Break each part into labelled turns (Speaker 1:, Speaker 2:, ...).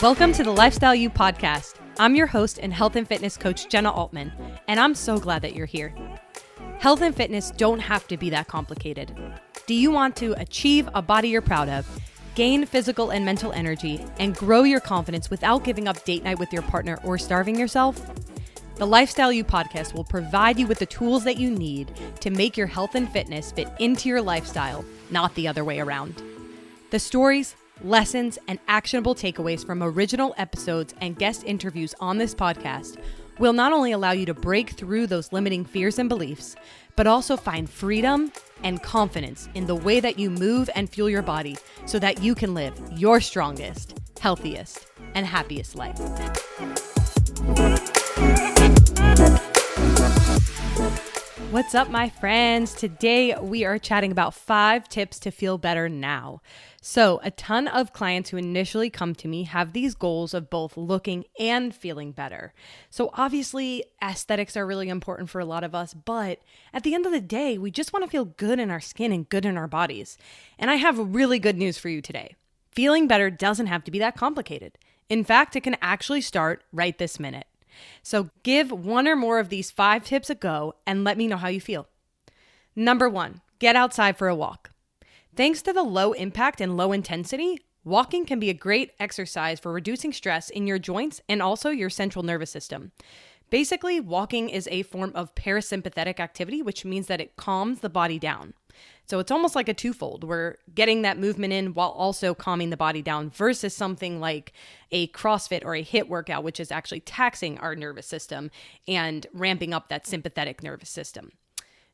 Speaker 1: Welcome to the Lifestyle You podcast. I'm your host and health and fitness coach, Jenna Altman, and I'm so glad that you're here. Health and fitness don't have to be that complicated. Do you want to achieve a body you're proud of, gain physical and mental energy, and grow your confidence without giving up date night with your partner or starving yourself? The Lifestyle You podcast will provide you with the tools that you need to make your health and fitness fit into your lifestyle, not the other way around. The stories, lessons, and actionable takeaways from original episodes and guest interviews on this podcast will not only allow you to break through those limiting fears and beliefs, but also find freedom and confidence in the way that you move and fuel your body so that you can live your strongest, healthiest, and happiest life. What's up, my friends? Today we are chatting about 5 tips to feel better now. So a ton of clients who initially come to me have these goals of both looking and feeling better. So obviously aesthetics are really important for a lot of us, but at the end of the day, we just want to feel good in our skin and good in our bodies. And I have really good news for you today. Feeling better doesn't have to be that complicated. In fact, it can actually start right this minute. So give one or more of these 5 tips a go and let me know how you feel. Number 1, get outside for a walk. Thanks to the low impact and low intensity, walking can be a great exercise for reducing stress in your joints and also your central nervous system. Basically, walking is a form of parasympathetic activity, which means that it calms the body down. So it's almost like a twofold. We're getting that movement in while also calming the body down versus something like a CrossFit or a HIIT workout, which is actually taxing our nervous system and ramping up that sympathetic nervous system.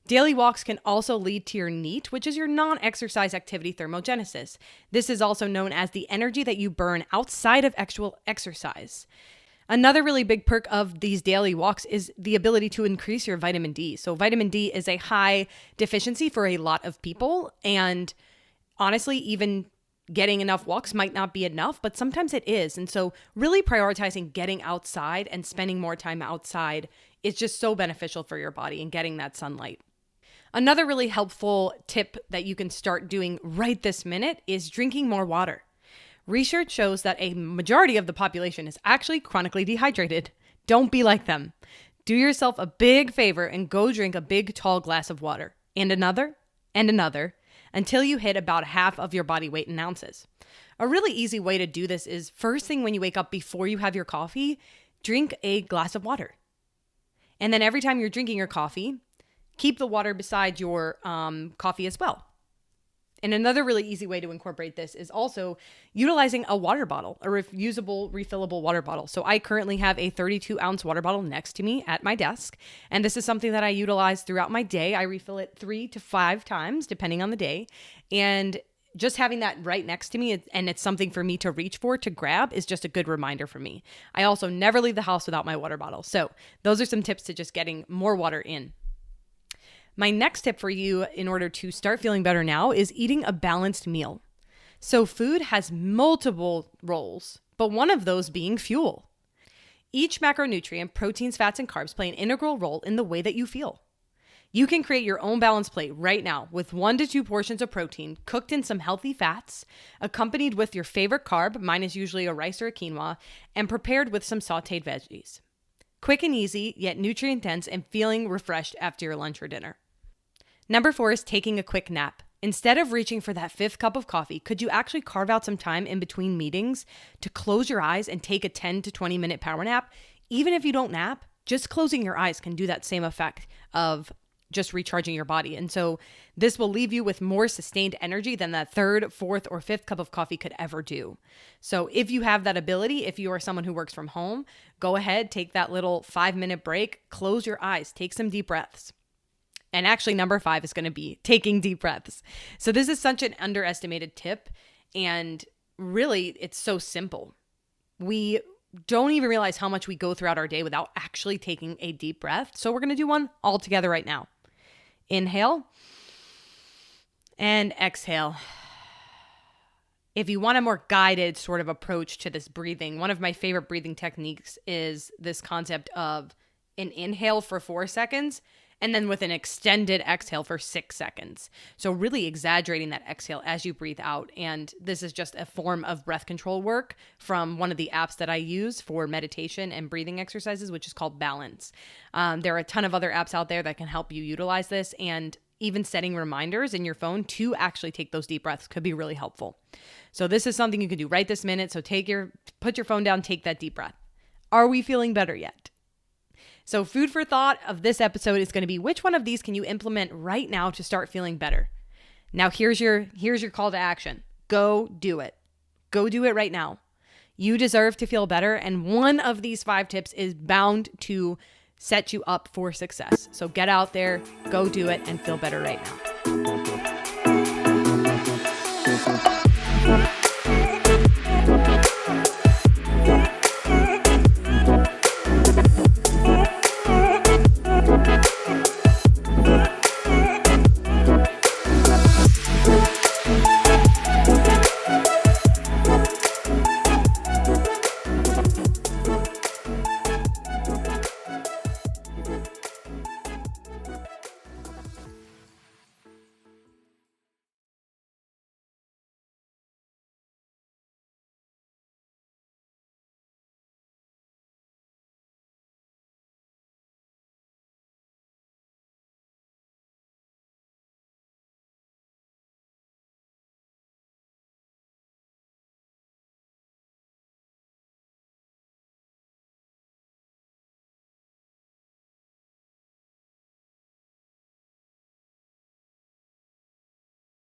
Speaker 1: Daily walks can also lead to your NEAT, which is your non-exercise activity thermogenesis. This is also known as the energy that you burn outside of actual exercise. Another really big perk of these daily walks is the ability to increase your vitamin D. So vitamin D is a high deficiency for a lot of people. And honestly, even getting enough walks might not be enough, but sometimes it is. And so really prioritizing getting outside and spending more time outside is just so beneficial for your body and getting that sunlight. Another really helpful tip that you can start doing right this minute is drinking more water. Research shows that a majority of the population is actually chronically dehydrated. Don't be like them. Do yourself a big favor and go drink a big tall glass of water, and another, until you hit about half of your body weight in ounces. A really easy way to do this is first thing when you wake up before you have your coffee, drink a glass of water. And then every time you're drinking your coffee, keep the water beside your coffee as well. And another really easy way to incorporate this is also utilizing a water bottle, a reusable, refillable water bottle. So I currently have a 32-ounce water bottle next to me at my desk. And this is something that I utilize throughout my day. I refill it 3 to 5 times, depending on the day. And just having that right next to me, and it's something for me to reach for, to grab, is just a good reminder for me. I also never leave the house without my water bottle. So those are some tips to just getting more water in. My next tip for you in order to start feeling better now is eating a balanced meal. So food has multiple roles, but one of those being fuel. Each macronutrient, proteins, fats, and carbs play an integral role in the way that you feel. You can create your own balanced plate right now with 1 to 2 portions of protein cooked in some healthy fats, accompanied with your favorite carb, mine is usually a rice or a quinoa, and prepared with some sauteed veggies. Quick and easy, yet nutrient dense and feeling refreshed after your lunch or dinner. Number 4 is taking a quick nap. Instead of reaching for that 5th cup of coffee, could you actually carve out some time in between meetings to close your eyes and take a 10 to 20 minute power nap? Even if you don't nap, just closing your eyes can do that same effect of just recharging your body. And so this will leave you with more sustained energy than that 3rd, 4th, or 5th cup of coffee could ever do. So if you have that ability, if you are someone who works from home, go ahead, take that little 5-minute break, close your eyes, take some deep breaths. And actually, number 5 is going to be taking deep breaths. So this is such an underestimated tip. And really, it's so simple. We don't even realize how much we go throughout our day without actually taking a deep breath. So we're going to do one all together right now. Inhale and exhale. If you want a more guided sort of approach to this breathing, one of my favorite breathing techniques is this concept of an inhale for 4 seconds And then with an extended exhale for 6 seconds. So really exaggerating that exhale as you breathe out. And this is just a form of breath control work from one of the apps that I use for meditation and breathing exercises, which is called Balance. There are a ton of other apps out there that can help you utilize this, and even setting reminders in your phone to actually take those deep breaths could be really helpful. So this is something you can do right this minute. So put your phone down, take that deep breath. Are we feeling better yet? So food for thought of this episode is going to be, which one of these can you implement right now to start feeling better? Now here's your call to action. Go do it. Go do it right now. You deserve to feel better, and one of these 5 tips is bound to set you up for success. So get out there, go do it, and feel better right now.